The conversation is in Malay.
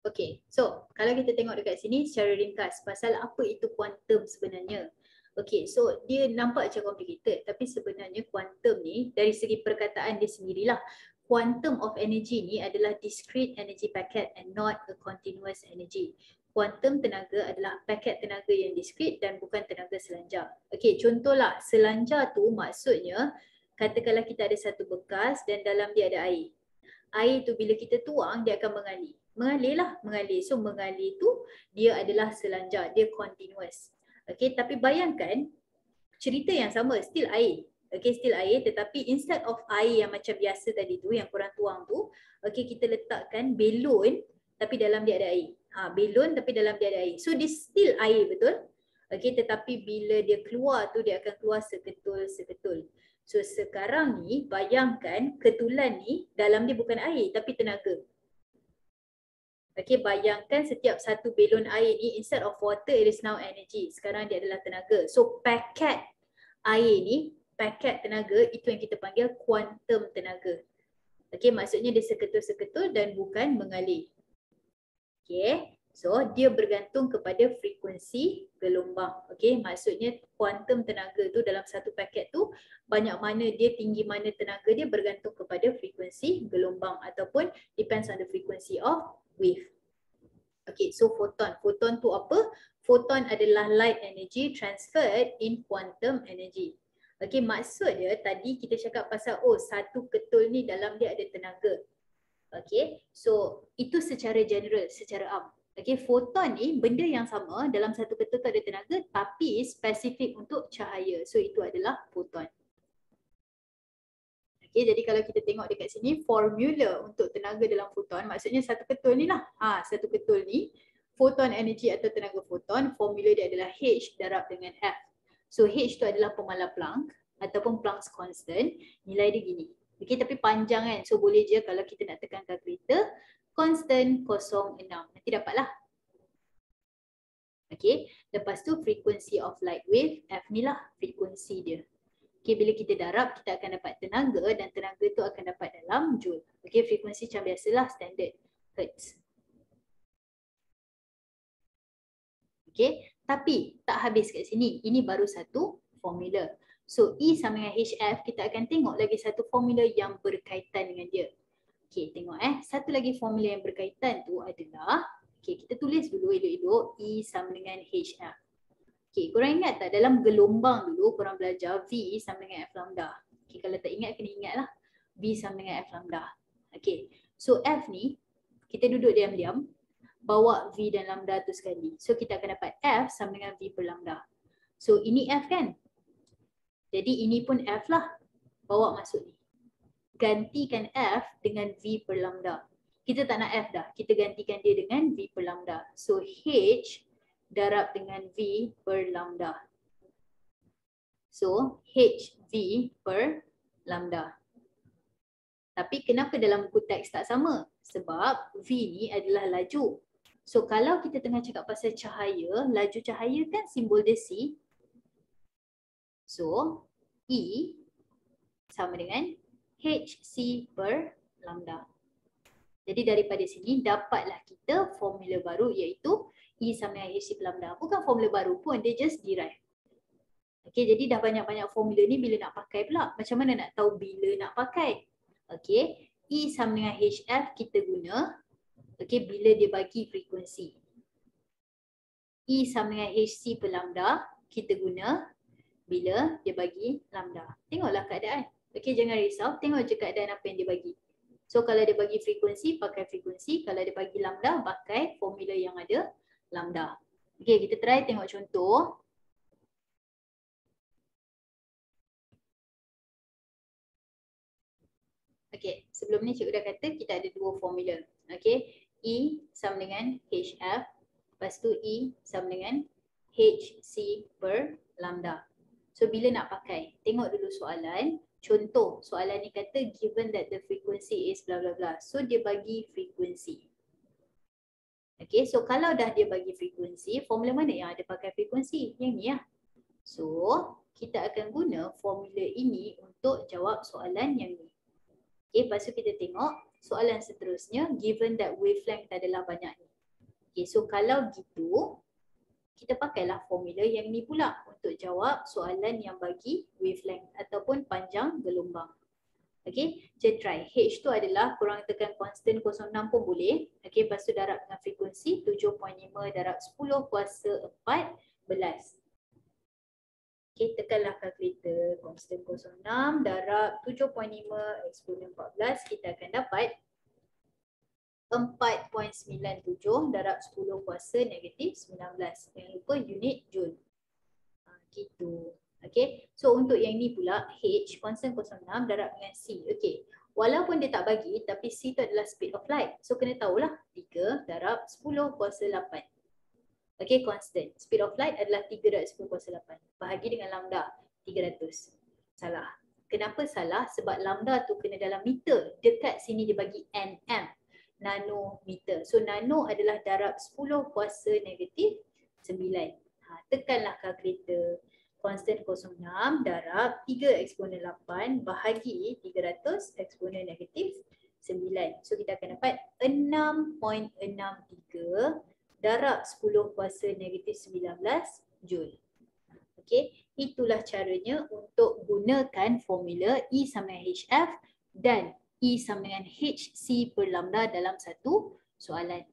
Okay, so kalau kita tengok dekat sini secara ringkas pasal apa itu kuantum sebenarnya. Okay, so dia nampak macam complicated tapi sebenarnya kuantum ni dari segi perkataan dia sendirilah. Quantum of energy ni adalah discrete energy packet and not a continuous energy. Kuantum tenaga adalah paket tenaga yang discrete dan bukan tenaga selanjar. Okay, contohlah selanjar tu maksudnya katakanlah kita ada satu bekas dan dalam dia ada air. Air tu bila kita tuang dia akan mengalir. Mengalir. So mengalir tu dia adalah selanjar, dia continuous. Okay, tapi bayangkan cerita yang sama, still air. Okay, still air tetapi instead of air yang macam biasa tadi tu, yang korang tuang tu, okay, kita letakkan belon tapi dalam dia ada air. Belon tapi dalam dia ada air. So dia still air, betul? Okay, tetapi bila dia keluar tu dia akan keluar seketul-seketul. So sekarang ni bayangkan ketulan ni dalam dia bukan air tapi tenaga. Okay, bayangkan setiap satu belon air ni instead of water it is now energy. Sekarang dia adalah tenaga. So paket air ni, paket tenaga itu yang kita panggil kuantum tenaga. Okay, maksudnya dia seketul-seketul dan bukan mengalir. Okay, so dia bergantung kepada frekuensi gelombang. Okay, maksudnya kuantum tenaga tu dalam satu paket tu banyak mana dia, tinggi mana tenaga dia bergantung kepada frekuensi gelombang ataupun depends on the frequency of wave. Okay, so photon. Photon tu apa? Photon adalah light energy transferred in quantum energy. Okay, maksud dia tadi kita cakap pasal satu ketul ni dalam dia ada tenaga. Okay, so itu secara general, secara am. Okay, foton ni benda yang sama dalam satu ketul tu ada tenaga tapi spesifik untuk cahaya. So itu adalah foton. Okay, jadi kalau kita tengok dekat sini formula untuk tenaga dalam foton, maksudnya satu ketul ni lah. Satu ketul ni, photon energy atau tenaga foton, formula dia adalah H darab dengan F. So H tu adalah pemalar Planck ataupun Planck's constant, nilai dia gini. Okay, tapi panjang kan, so boleh je kalau kita nak tekan kalkulator, constant 0.6, nanti dapatlah. Okay, lepas tu frequency of light wave, F ni lah frekuensi dia. Okay, bila kita darab, kita akan dapat tenaga dan tenaga tu akan dapat dalam joule. Okay, frekuensi macam biasalah, standard hertz. Okay, tapi tak habis kat sini. Ini baru satu formula. So, E sama dengan HF, kita akan tengok lagi satu formula yang berkaitan dengan dia. Okay, tengok satu lagi formula yang berkaitan tu adalah, okay, kita tulis dulu elok-elok, E sama dengan HF. Okay, korang ingat tak dalam gelombang dulu korang belajar V sama dengan F lambda. Okay, kalau tak ingat kena ingat lah. V sama dengan F lambda. Okay, so F ni kita duduk diam-diam, bawa V dan lambda tu sekali. So kita akan dapat F sama dengan V per lambda. So ini F kan? Jadi ini pun F lah. Bawa masuk ni. Gantikan F dengan V per lambda. Kita tak nak F dah. Kita gantikan dia dengan V per lambda. So H darab dengan V per lambda. So HV per lambda. Tapi kenapa dalam buku teks tak sama? Sebab V ni adalah laju. So kalau kita tengah cakap pasal cahaya, laju cahaya kan simbol dia C. So E sama dengan HC per lambda. Jadi daripada sini dapatlah kita formula baru iaitu E sama dengan HC per lambda. Bukan formula baru pun, dia just derive. Okay, jadi dah banyak-banyak formula ni bila nak pakai pula. Macam mana nak tahu bila nak pakai? Okay, E sama dengan HF kita guna bila dia bagi frekuensi. E sama dengan HC per lambda kita guna bila dia bagi lambda. Tengoklah keadaan. Okay, jangan risau. Tengok je keadaan apa yang dia bagi. So kalau dia bagi frekuensi, pakai frekuensi. Kalau dia bagi lambda, pakai formula yang ada lambda. Okay, kita try tengok contoh. Okay, sebelum ni cikgu dah kata kita ada dua formula. Okay, E sama dengan HF. Lepas tu E sama dengan HC per lambda. So bila nak pakai? Tengok dulu soalan. Contoh, soalan ni kata given that the frequency is bla bla bla. So dia bagi frekuensi. Okay, so kalau dah dia bagi frekuensi, formula mana yang ada pakai frekuensi? Yang ni lah. So kita akan guna formula ini untuk jawab soalan yang ni. Okay, lepas tu kita tengok soalan seterusnya, given that wavelength adalah banyak ni. Okay, so kalau gitu, kita pakailah formula yang ni pula untuk jawab soalan yang bagi wavelength ataupun panjang gelombang. Okay, kita try. H tu adalah kurang tekan constant 06 pun boleh. Okay, lepas tu darab dengan frekuensi 7.5 darab 10 kuasa 14. Okay, tekanlah kalkulator. Constant 06 darab 7.5 eksponen 14. Kita akan dapat 4.97 darab 10 kuasa negatif 19. Jangan lupa unit joule. Gitu. Okay. So untuk yang ni pula H constant 06 darab dengan C. Okay. Walaupun dia tak bagi tapi C tu adalah speed of light. So kena tahulah 3 darab 10 kuasa 8. Okay, constant. Speed of light adalah 3 darab 10 kuasa 8. Bahagi dengan lambda 300. Salah. Kenapa salah? Sebab lambda tu kena dalam meter. Dekat sini dia bagi nm. Nanometer. So nano adalah darab 10 kuasa negatif 9. Tekanlah kalkulator. Constant 06 darab 3 eksponen 8 bahagi 300 eksponen negatif 9. So kita akan dapat 6.63 darab 10 kuasa negatif 19 Joule. Okay, itulah caranya untuk gunakan formula E sama dengan HF dan E sama dengan HC per lambda dalam satu soalan.